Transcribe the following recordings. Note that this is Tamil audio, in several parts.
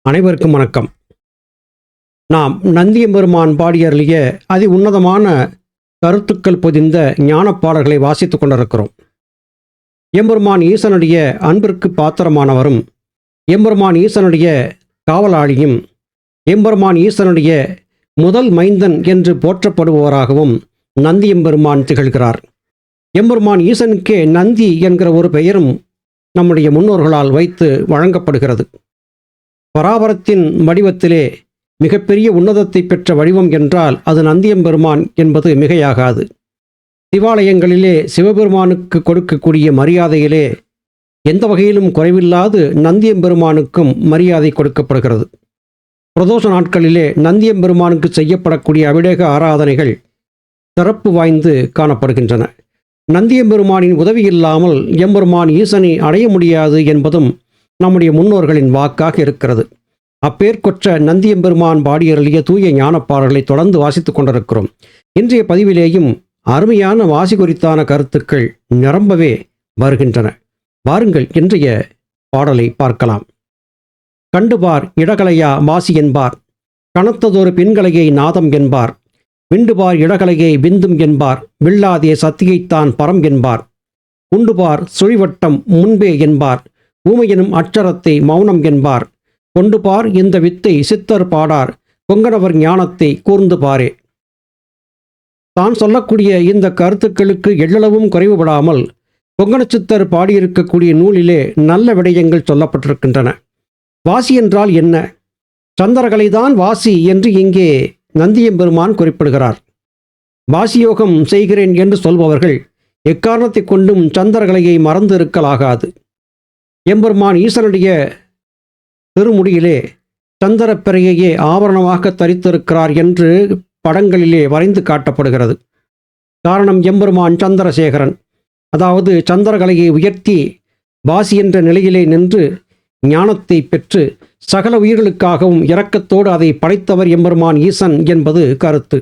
அனைவருக்கும் வணக்கம். நாம் நந்தியம்பெருமான் பாடியருளிய அதி உன்னதமான கருத்துக்கள் பொதிந்த ஞானப் பாடல்களை வாசித்துக் கொண்டிருக்கிறோம். எம்பெருமான் ஈசனுடைய அன்பிற்கு பாத்திரமானவரும், எம்பெருமான் ஈசனுடைய காவலாளியும், எம்பெருமான் ஈசனுடைய முதல் மைந்தன் என்று போற்றப்படுபவராகவும் நந்தியம்பெருமான் திகழ்கிறார். எம்பெருமான் ஈசனுக்கே நந்தி என்கிற ஒரு பெயரும் நம்முடைய முன்னோர்களால் வைத்து வழங்கப்படுகிறது. பராபரத்தின் வடிவத்திலே மிகப்பெரிய உன்னதத்தை பெற்ற வடிவம் என்றால் அது நந்தியம்பெருமான் என்பது மிகையாகாது. சிவாலயங்களிலே சிவபெருமானுக்கு கொடுக்கக்கூடிய மரியாதையிலே எந்த வகையிலும் குறைவில்லாது நந்தியம்பெருமானுக்கும் மரியாதை கொடுக்கப்படுகிறது. பிரதோஷ நாட்களிலே நந்தியம்பெருமானுக்கு செய்யப்படக்கூடிய அபிஷேக ஆராதனைகள் சிறப்பு வாய்ந்து காணப்படுகின்றன. நந்தியம்பெருமானின் உதவி இல்லாமல் எம்பெருமான் ஈசனை அடைய முடியாது என்பதும் நம்முடைய முன்னோர்களின் வாக்காக இருக்கிறது. அப்பேர்கொற்ற நந்தியம்பெருமான் பாடியருளிய தூய ஞானப்பாடல்களை தொடர்ந்து வாசித்துக் கொண்டிருக்கிறோம். இன்றைய பதிவிலேயும் அருமையான வாசி குறித்தான கருத்துக்கள் நிரம்பவே வருகின்றன. வாருங்கள் இன்றைய பாடலை பார்க்கலாம். கண்டுபார் இடகலையா வாசி என்பார், கனத்ததொரு பெண்கலையை நாதம் என்பார், விண்டுபார் இடகலையை விந்தும் என்பார், வில்லாதே சத்தியைத்தான் பரம் என்பார், உண்டுபார் சுழிவட்டம் முன்பே என்பார், ஊமையெனும் அச்சரத்தை மௌனம் என்பார், கொண்டுபார் இந்த வித்தை சித்தர் பாடார், கொங்கணவர் ஞானத்தை கூர்ந்து பாரே. தான் சொல்லக்கூடிய இந்த கருத்துக்களுக்கு எள்ளளவும் குறைவுபடாமல் கொங்கண சித்தர் பாடியிருக்கக்கூடிய நூலிலே நல்ல விடயங்கள் சொல்லப்பட்டிருக்கின்றன. வாசி என்றால் என்ன? சந்திரகலைதான் வாசி என்று இங்கே நந்தியம்பெருமான் குறிப்பிடுகிறார். வாசியோகம் செய்கிறேன் என்று சொல்பவர்கள் எக்காரணத்தை கொண்டும் சந்திரகலையை மறந்து இருக்கலாகாது. எம்பெருமான் ஈசனுடைய திருமுடியிலே சந்திரப்பிறையையே ஆபரணமாக தரித்திருக்கிறார் என்று படங்களிலே வரைந்து காட்டப்படுகிறது. காரணம், எம்பெருமான் சந்திரசேகரன், அதாவது சந்திரகலையை உயர்த்தி வாசி என்ற நிலையிலே நின்று ஞானத்தை பெற்று சகல உயிர்களுக்காகவும் இரக்கத்தோடு அதை படைத்தவர் எம்பெருமான் ஈசன் என்பது கருத்து.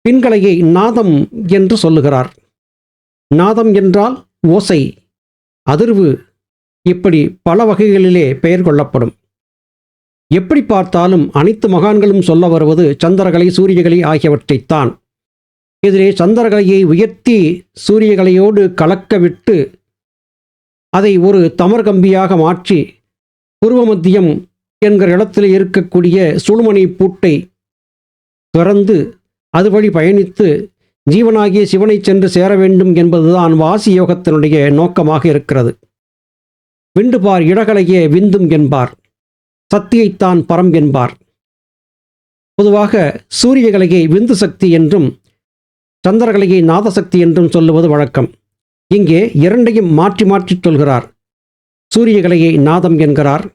பின்கலையை நாதம் என்று சொல்லுகிறார். நாதம் என்றால் ஓசை, அதிர்வு, இப்படி பல வகைகளிலே பெயர் கொள்ளப்படும். எப்படி பார்த்தாலும் அனைத்து மகான்களும் சொல்ல வருவது சந்திரகலை சூரியகலை ஆகியவற்றைத்தான். இதிலே சந்திரகலையை உயர்த்தி சூரியகலையோடு கலக்க விட்டு அதை ஒரு தமர் கம்பியாக மாற்றி பூர்வ மத்தியம் என்கிற இடத்தில் இருக்கக்கூடிய சுழுமணி பூட்டை திறந்து அது வழி பயணித்து ஜீவனாகிய சிவனை சென்று சேர வேண்டும் என்பதுதான் வாசி யோகத்தினுடைய நோக்கமாக இருக்கிறது. விண்டுபார் இடகலையே விந்தும் என்பார், சக்தியைத்தான் பரம் என்பார். பொதுவாக சூரியகலையை விந்து சக்தி என்றும் சந்திரகலையை நாதசக்தி என்றும் சொல்லுவது வழக்கம். இங்கே இரண்டையும் மாற்றி மாற்றி சொல்கிறார். சூரியகலையை நாதம் என்கிறார்,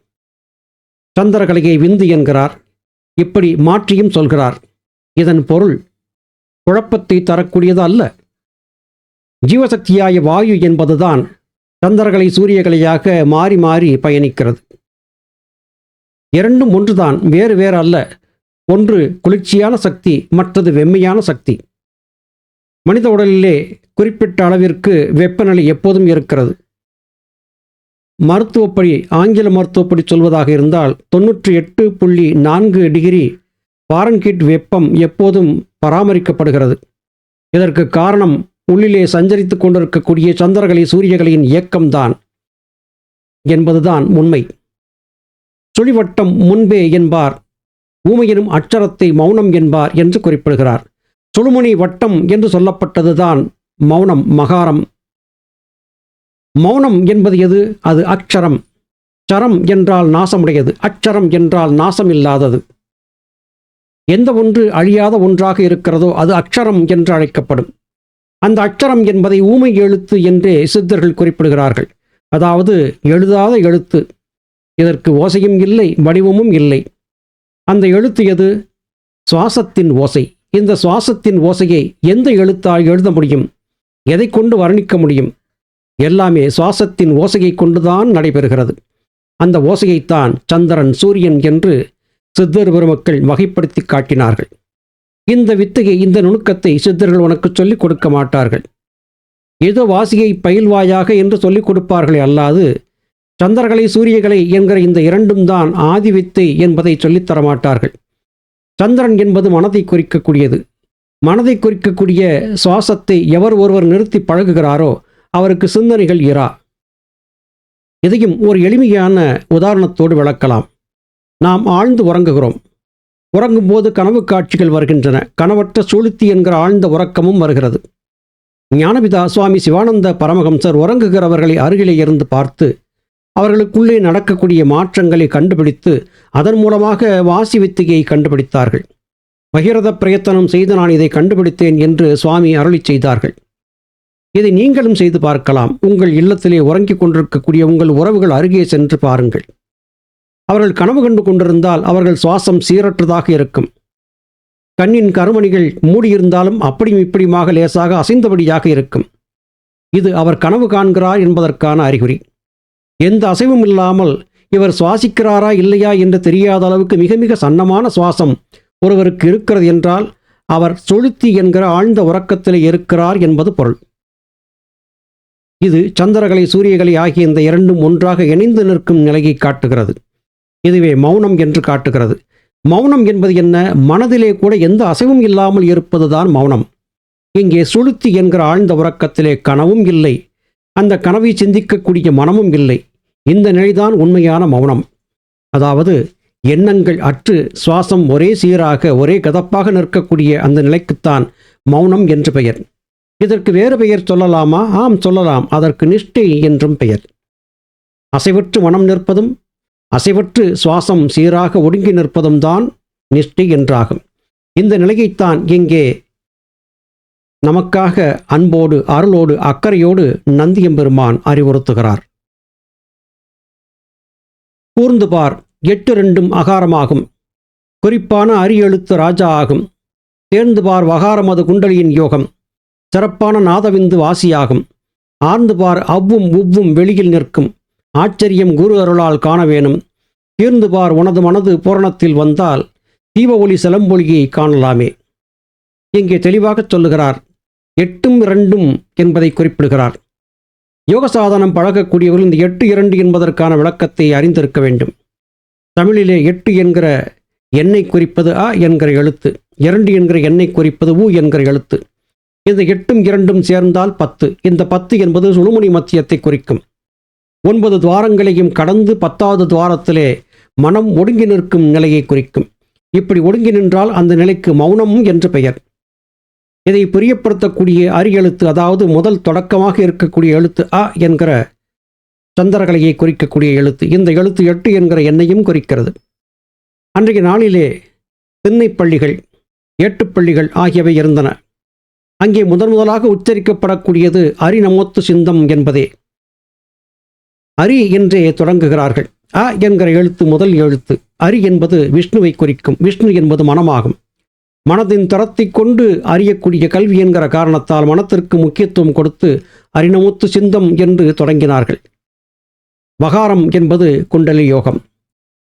சந்திரகலையை விந்து என்கிறார், இப்படி மாற்றியும் சொல்கிறார். இதன் பொருள் குழப்பத்தை தரக்கூடியது அல்ல. ஜீவசக்தியாய வாயு என்பதுதான் சந்திரகலை சூரியகலையாக மாறி மாறி பயணிக்கிறது. இரண்டும் ஒன்றுதான், வேறு வேறு அல்ல. ஒன்று குளிர்ச்சியான சக்தி, மற்றது வெம்மையான சக்தி. மனித உடலிலே குறிப்பிட்ட அளவிற்கு வெப்பநிலை எப்போதும் இருக்கிறது. மருத்துவப்படி, ஆங்கில மருத்துவப்படி சொல்வதாக இருந்தால் 98.4 டிகிரி ஃபாரன்ஹீட் வெப்பம் எப்போதும் பராமரிக்கப்படுகிறது. இதற்கு காரணம் உள்ளிலே சஞ்சரித்து கொண்டிருக்கக்கூடிய சந்திரகலை சூரியகலையின் இயக்கம்தான் என்பதுதான் உண்மை. சுழிவட்டம் முன்பே என்பார், ஊமையெனும் அச்சரத்தை மௌனம் என்பார் என்று குறிப்பிடுகிறார். சுழுமணி வட்டம் என்று சொல்லப்பட்டதுதான் மௌனம், மகாரம். மௌனம் என்பது எது? அது அக்ஷரம். சரம் என்றால் நாசமுடையது, அச்சரம் என்றால் நாசம் இல்லாதது. எந்த ஒன்று அழியாத ஒன்றாக இருக்கிறதோ அது அக்ஷரம் என்று அழைக்கப்படும். அந்த அக்ஷரம் என்பதை ஊமை எழுத்து என்றே சித்தர்கள் குறிப்பிடுகிறார்கள். அதாவது எழுதாத எழுத்து. இதற்கு ஓசையும் இல்லை, வடிவமும் இல்லை. அந்த எழுத்து எது? சுவாசத்தின் ஓசை. இந்த சுவாசத்தின் ஓசையை எந்த எழுத்தால் எழுத முடியும்? எதை கொண்டு வர்ணிக்க முடியும்? எல்லாமே சுவாசத்தின் ஓசையை கொண்டுதான் நடைபெறுகிறது. அந்த ஓசையைத்தான் சந்திரன், சூரியன் என்று சித்தர் பெருமக்கள் வகைப்படுத்தி காட்டினார்கள். இந்த வித்தையை, இந்த நுணுக்கத்தை சித்தர்கள் உனக்கு சொல்லிக் கொடுக்க மாட்டார்கள். ஏதோ வாசியை பயில்வாயாக என்று சொல்லிக் கொடுப்பார்களே அல்லாது சந்திரகலை சூரியகலை என்கிற இந்த இரண்டும் தான் ஆதிவித்தை என்பதை சொல்லித்தர மாட்டார்கள். சந்திரன் என்பது மனதை குறிக்கக்கூடியது. மனதை குறிக்கக்கூடிய சுவாசத்தை எவர் ஒருவர் நிறுத்தி பழகுகிறாரோ அவருக்கு சிந்தனைகள் இரா. இதையும் ஒரு எளிமையான உதாரணத்தோடு விளக்கலாம். நாம் ஆழ்ந்து உறங்குகிறோம். உறங்கும்போது கனவு காட்சிகள் வருகின்றன. கனவற்ற சுளுத்தி என்கிற ஆழ்ந்த உறக்கமும் வருகிறது. ஞானபிதா சுவாமி சிவானந்த பரமஹம்சர் உறங்குகிறவர்களை அருகிலே இருந்து பார்த்து அவர்களுக்குள்ளே நடக்கக்கூடிய மாற்றங்களை கண்டுபிடித்து அதன் மூலமாக வாசி வித்தியை கண்டுபிடித்தார்கள். பகிரத பிரயத்தனம் செய்து நான் இதை கண்டுபிடித்தேன் என்று சுவாமி அருளி செய்தார்கள். இதை நீங்களும் செய்து பார்க்கலாம். உங்கள் இல்லத்திலே உறங்கிக் கொண்டிருக்கக்கூடிய உங்கள் உறவுகள் அருகே சென்று பாருங்கள். அவர்கள் கனவு கண்டு கொண்டிருந்தால் அவர்கள் சுவாசம் சீரற்றதாக இருக்கும். கண்ணின் கருமணிகள் மூடியிருந்தாலும் அப்படியும் இப்படியுமாக லேசாக அசைந்தபடியாக இருக்கும். இது அவர் கனவு காண்கிறார் என்பதற்கான அறிகுறி. எந்த அசைவும் இல்லாமல் இவர் சுவாசிக்கிறாரா இல்லையா என்று தெரியாத அளவுக்கு மிக மிக சன்னமான சுவாசம் ஒருவருக்கு இருக்கிறது என்றால் அவர் சுளுத்தி என்கிற ஆழ்ந்த உறக்கத்திலே இருக்கிறார் என்பது பொருள். இது சந்திரகலை சூரியகலை ஆகிய இந்த இரண்டும் ஒன்றாக இணைந்து நிற்கும் நிலையை காட்டுகிறது. இதுவே மௌனம் என்று காட்டுகிறது. மௌனம் என்பது என்ன? மனதிலே கூட எந்த அசைவும் இல்லாமல் இருப்பதுதான் மௌனம். இங்கே சுளுத்தி என்கிற ஆழ்ந்த உறக்கத்திலே கனவும் இல்லை, அந்த கனவை சிந்திக்கக்கூடிய மனமும் இல்லை. இந்த நிலைதான் உண்மையான மௌனம். அதாவது எண்ணங்கள் அற்று சுவாசம் ஒரே சீராக ஒரே கதப்பாக நிற்கக்கூடிய அந்த நிலைக்குத்தான் மௌனம் என்று பெயர். இதற்கு வேறு பெயர் சொல்லலாமா? ஆம், சொல்லலாம். அதற்கு நிஷ்டை என்றும் பெயர். அசைவற்று மனம் நிற்பதும் அசைவற்று சுவாசம் சீராக ஒடுங்கி நிற்பதும் தான் நிஷ்டை என்றாகும். இந்த நிலையைத்தான் இங்கே நமக்காக அன்போடு அருளோடு அக்கறையோடு நந்தியம்பெருமான் அறிவுறுத்துகிறார். கூர்ந்து பார், 8 அகாரமாகும். குறிப்பான அரியெழுத்து ராஜா ஆகும். தேர்ந்து பார் வகாரமது குண்டலியின் யோகம். சிறப்பான நாதவிந்து வாசியாகும். ஆர்ந்து பார் அவ்வும் உவ்வும் வெளியில் நிற்கும். ஆச்சரியம் குரு அருளால் காண வேணும். தீர்ந்து பார் உனது மனது பூரணத்தில் வந்தால் தீப ஒளி சிலம்பொழியை காணலாமே. இங்கே தெளிவாகச் சொல்லுகிறார். 8 2 என்பதை குறிப்பிடுகிறார். யோக சாதனம் பழகக்கூடியவர்கள் இந்த 8 2 என்பதற்கான விளக்கத்தை அறிந்திருக்க வேண்டும். தமிழிலே 8 என்கிற எண்ணை குறிப்பது அ என்கிற எழுத்து, 2 என்கிற எண்ணை குறிப்பது உ என்கிற எழுத்து. இந்த 8 2 சேர்ந்தால் 10. இந்த 10 என்பது சுழுமுனி மத்தியத்தை குறிக்கும். 9 துவாரங்களையும் கடந்து 10வது துவாரத்திலே மனம் ஒடுங்கி நிற்கும் நிலையை குறிக்கும். இப்படி ஒடுங்கி நின்றால் அந்த நிலைக்கு மௌனம் என்று பெயர். இதை பிரியப்படுத்தக்கூடிய அரியெழுத்து, அதாவது முதல் தொடக்கமாக இருக்கக்கூடிய எழுத்து அ என்கிற சந்திரகலையை குறிக்கக்கூடிய எழுத்து. இந்த எழுத்து 8 என்கிற எண்ணையும் குறிக்கிறது. அன்றைய நாளிலே திண்ணைப்பள்ளிகள், ஏட்டுப்பள்ளிகள் ஆகியவை இருந்தன. அங்கே முதலாக உச்சரிக்கப்படக்கூடியது அரி நமோத்து சிந்தம் என்பதே. அரி என்றே தொடங்குகிறார்கள். அ என்கிற எழுத்து முதல் எழுத்து. அரி என்பது விஷ்ணுவை குறிக்கும். விஷ்ணு என்பது மனமாகும். மனதின் தரத்தை கொண்டு அறியக்கூடிய கல்வி என்கிற காரணத்தால் மனத்திற்கு முக்கியத்துவம் கொடுத்து அரிநமுத்து சிந்தம் என்று தொடங்கினார்கள். வகாரம் என்பது குண்டலி யோகம்.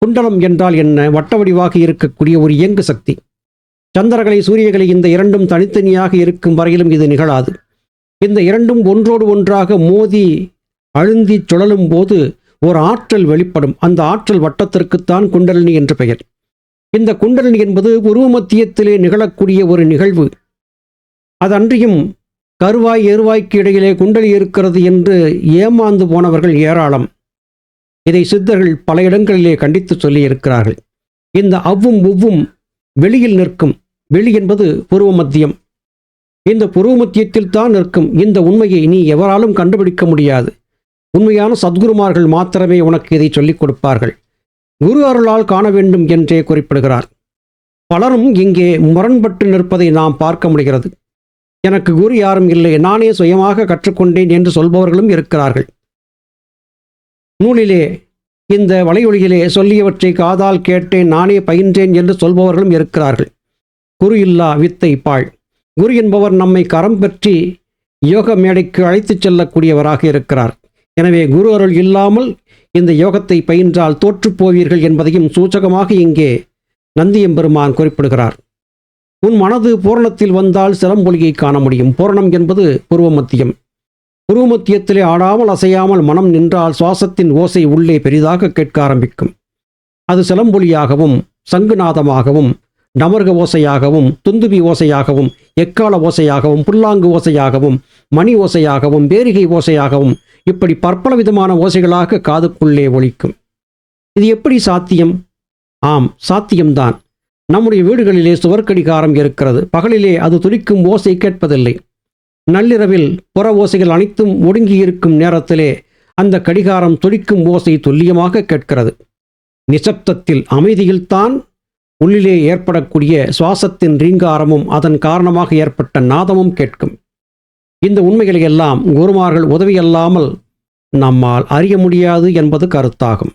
குண்டலம் என்றால் என்ன? வட்ட வடிவாக இருக்கக்கூடிய ஒரு இயங்கு சக்தி. சந்திரகலை சூரியகலை இந்த இரண்டும் தனித்தனியாக இருக்கும் வரையிலும் இது நிகழாது. இந்த இரண்டும் ஒன்றோடு ஒன்றாக மோதி அழுந்தி சுழலும் போது ஒரு ஆற்றல் வெளிப்படும். அந்த ஆற்றல் வட்டத்திற்குத்தான் குண்டலினி என்று பெயர். இந்த குண்டலினி என்பது உருவ மத்தியத்திலே நிகழக்கூடிய ஒரு நிகழ்வு. அதன்றியும் கருவாய் எருவாய்க்கு இடையிலே குண்டலி இருக்கிறது என்று ஏமாந்து போனவர்கள் ஏராளம். இதை சித்தர்கள் பல இடங்களிலே கண்டித்து சொல்லியிருக்கிறார்கள். இந்த அவ்வும் உவ்வும் வெளியில் நிற்கும். வெளி என்பது புருவ மத்தியம். இந்த புருவ மத்தியத்தில் தான் நிற்கும். இந்த உண்மையை நீ எவராலும் கண்டுபிடிக்க முடியாது. உண்மையான சத்குருமார்கள் மாத்திரமே உனக்கு இதை சொல்லிக் கொடுப்பார்கள். குரு அருளால் காண வேண்டும் என்றே குறிப்பிடுகிறார். பலரும் இங்கே முரண்பட்டு நிற்பதை நாம் பார்க்க முடிகிறது. எனக்கு குரு யாரும் இல்லை, நானே சுயமாக கற்றுக்கொண்டேன் என்று சொல்பவர்களும் இருக்கிறார்கள். நூலிலே இந்த வலையொலியிலே சொல்லியவற்றை காதால் கேட்டேன், நானே பயின்றேன் என்று சொல்பவர்களும் இருக்கிறார்கள். குரு இல்லா வித்தை பாழ். குரு என்பவர் நம்மை கரம் பற்றி யோக மேடைக்கு அழைத்துச் செல்லக்கூடியவராக இருக்கிறார். எனவே குரு அருள் இல்லாமல் இந்த யோகத்தை பயின்றால் தோற்றுப்போவீர்கள் என்பதையும் சூச்சகமாக இங்கே நந்தியம்பெருமான் குறிப்பிடுகிறார். உன் மனது பூரணத்தில் வந்தால் சிலம்பொலியை காண முடியும். பூரணம் என்பது பூர்வ மத்தியம். புருவமத்தியத்திலே ஆடாமல் அசையாமல் மனம் நின்றால் சுவாசத்தின் ஓசை உள்ளே பெரிதாக கேட்க ஆரம்பிக்கும். அது சிலம்பொலியாகவும் சங்குநாதமாகவும் டமர்க ஓசையாகவும் துந்துபி ஓசையாகவும் எக்கால ஓசையாகவும் புல்லாங்கு ஓசையாகவும் மணி ஓசையாகவும் பேரிகை ஓசையாகவும் இப்படி பற்பல விதமான ஓசைகளாக காதுக்குள்ளே ஒலிக்கும். இது எப்படி சாத்தியம்? ஆம், சாத்தியம்தான். நம்முடைய வீடுகளிலே சுவர்க்கடிகாரம் இருக்கிறது. பகலிலே அது துடிக்கும் ஓசை கேட்பதில்லை. நள்ளிரவில் புற ஓசைகள் அனைத்தும் ஒடுங்கியிருக்கும் நேரத்திலே அந்த கடிகாரம் துடிக்கும் ஓசை துல்லியமாக கேட்கிறது. நிசப்தத்தில் அமைதியில்தான் உள்ளிலே ஏற்படக்கூடிய சுவாசத்தின் ரீங்காரமும் அதன் காரணமாக ஏற்பட்ட நாதமும் கேட்கும். இந்த உண்மைகளை எல்லாம் குருமார்கள் உதவியல்லாமல் நம்மால் அறிய முடியாது என்பது கருத்தாகும்.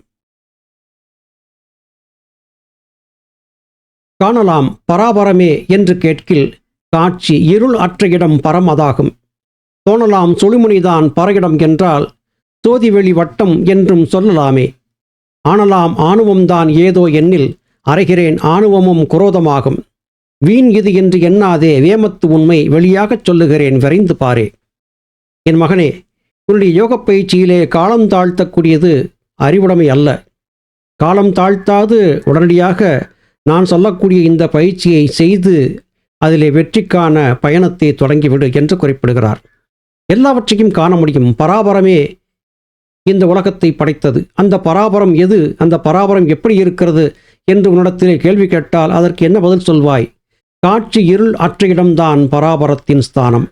காணலாம் பராபரமே என்று கேட்கில் காட்சி இருள் அற்ற இடம் பரம் அதாகும். தோணலாம் சுழுமுனிதான் பரகிடம் என்றால் சோதிவெளி வட்டம் என்றும் சொல்லலாமே. ஆனலாம் ஆணுவம்தான் ஏதோ எண்ணில் அறைகிறேன் ஆணுவமும் குரோதமாகும். வீண் இது என்று எண்ணாதே வேமத்து உண்மை வெளியாகச் சொல்லுகிறேன் விரைந்து பாரே. என் மகனே, உன்னுடைய யோகப் பயிற்சியிலே காலம் தாழ்த்தக்கூடியது அறிவுடைமை அல்ல. காலம் தாழ்த்தாது உடனடியாக நான் சொல்லக்கூடிய இந்த பயிற்சியை செய்து அதிலே வெற்றிக்கான பயணத்தை தொடங்கிவிடு என்று குறிப்பிடுகிறார். எல்லாவற்றையும் காண முடியும். பராபரமே இந்த உலகத்தை படைத்தது. அந்த பராபரம் எது? அந்த பராபரம் எப்படி இருக்கிறது என்று உன்னிடத்திலே கேள்வி கேட்டால் அதற்கு என்ன பதில் சொல்வாய்? காட்சி இருள் அற்ற இடம்தான் பராபரத்தின் ஸ்தானம்.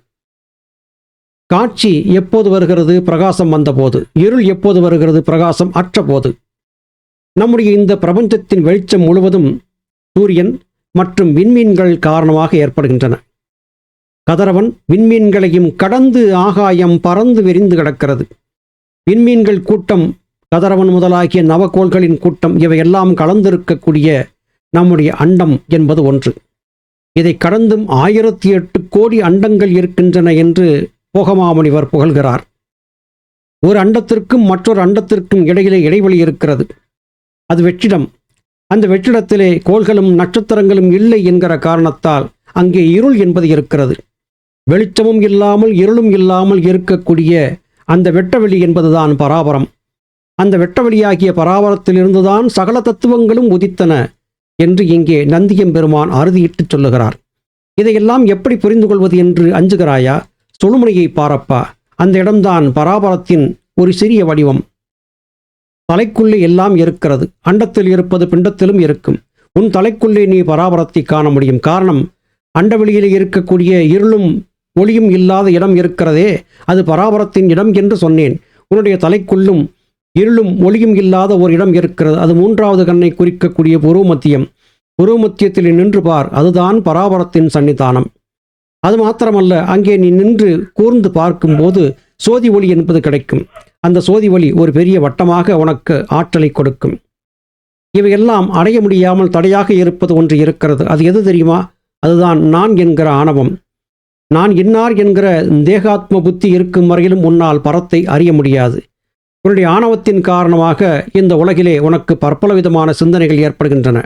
காட்சி எப்போது வருகிறது? பிரகாசம் வந்தபோது. இருள் எப்போது வருகிறது? பிரகாசம் அற்ற போது. நம்முடைய இந்த பிரபஞ்சத்தின் வெளிச்சம் முழுவதும் சூரியன் மற்றும் விண்மீன்கள் காரணமாக ஏற்படுகின்றன. கதிரவன் விண்மீன்களையும் கடந்து ஆகாயம் பறந்து விரிந்து கிடக்கிறது. விண்மீன்கள் கூட்டம், கதிரவன் முதலாகிய நவகோள்களின் கூட்டம், இவையெல்லாம் கலந்திருக்கக்கூடிய நம்முடைய அண்டம் என்பது ஒன்று. இதை கடந்தும் 1008 கோடி அண்டங்கள் இருக்கின்றன என்று போகமாமுனிவர் புகழ்கிறார். ஒரு அண்டத்திற்கும் மற்றொரு அண்டத்திற்கும் இடையிலே இடைவெளி இருக்கிறது. அது வெற்றிடம். அந்த வெற்றிடத்திலே கோள்களும் நட்சத்திரங்களும் இல்லை என்கிற காரணத்தால் அங்கே இருள் என்பது இருக்கிறது. வெளிச்சமும் இல்லாமல் இருளும் இல்லாமல் இருக்கக்கூடிய அந்த வெட்டவெளி என்பதுதான் பராபரம். அந்த வெட்டவெளியாகிய பராபரத்திலிருந்துதான் சகல தத்துவங்களும் உதித்தன என்று இங்கே நந்தியம்பெருமான் அறுதியிட்டு சொல்லுகிறார். இதையெல்லாம் எப்படி புரிந்து கொள்வது என்று அஞ்சுகிறாயா? சுழுமுனையை பாரப்பா. அந்த இடம்தான் பராபரத்தின் ஒரு சிறிய வடிவம். தலைக்குள்ளே எல்லாம் இருக்கிறது. அண்டத்தில் இருப்பது பிண்டத்திலும் இருக்கும். உன் தலைக்குள்ளே நீ பராபரத்தை காண முடியும். காரணம், அண்டவெளியிலே இருக்கக்கூடிய இருளும் ஒளியும் இல்லாத இடம் இருக்கிறதே, அது பராபரத்தின் இடம் என்று சொன்னேன். உன்னுடைய தலைக்குள்ளும் இருளும் ஒளியும் இல்லாத ஒரு இடம் இருக்கிறது. அது 3வது கண்ணை குறிக்கக்கூடிய புருவமத்தியம். புருவமத்தியத்தில் நின்று பார், அதுதான் பராபரத்தின் சன்னிதானம். அது மாத்திரமல்ல, அங்கே நீ நின்று கூர்ந்து பார்க்கும்போது சோதி ஒளி என்பது கிடைக்கும். அந்த சோதி ஒளி ஒரு பெரிய வட்டமாக உனக்கு ஆற்றலை கொடுக்கும். இவையெல்லாம் அடைய முடியாமல் தடையாக இருப்பது ஒன்று இருக்கிறது. அது எது தெரியுமா? அதுதான் நான் என்கிற ஆணவம். நான் இன்னார் என்கிற தேகாத்ம புத்தி இருக்கும் வரையிலும் உன்னால் பரத்தை அறிய முடியாது. உன்னுடைய ஆணவத்தின் காரணமாக இந்த உலகிலே உனக்கு பற்பல விதமான சிந்தனைகள் ஏற்படுகின்றன.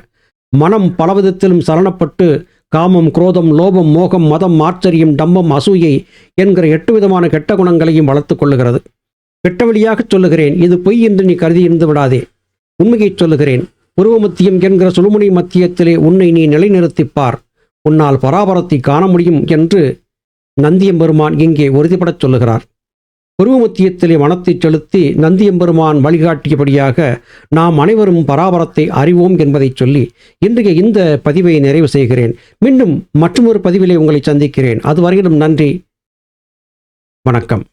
மனம் பலவிதத்திலும் சலனப்பட்டு காமம், குரோதம், லோபம், மோகம், மதம், ஆச்சரியம், டம்பம், அசூயை என்கிற 8 விதமான கெட்ட குணங்களையும் வளர்த்து கொள்ளுகிறது. வெட்டவெளியாகச் சொல்லுகிறேன், இது பொய் என்று நீ கருதி இருந்து விடாதே. உண்மையைச் சொல்லுகிறேன். புருவமத்தியம் என்கிற சுழுமுனை மத்தியத்திலே உன்னை நீ நிலைநிறுத்திப்பார். உன்னால் பராபரத்தை காண முடியும் என்று நந்தியம்பெருமான் இங்கே உறுதிபடச் சொல்லுகிறார். புருவமத்தியத்திலே மனத்தை செலுத்தி நந்தியம்பெருமான் வழிகாட்டியபடியாக நாம் அனைவரும் பராபரத்தை அறிவோம் என்பதை சொல்லி இன்றைய இந்த பதிவை நிறைவு செய்கிறேன். மீண்டும் மற்றொரு பதிவிலே உங்களை சந்திக்கிறேன். அதுவரையிலும் நன்றி, வணக்கம்.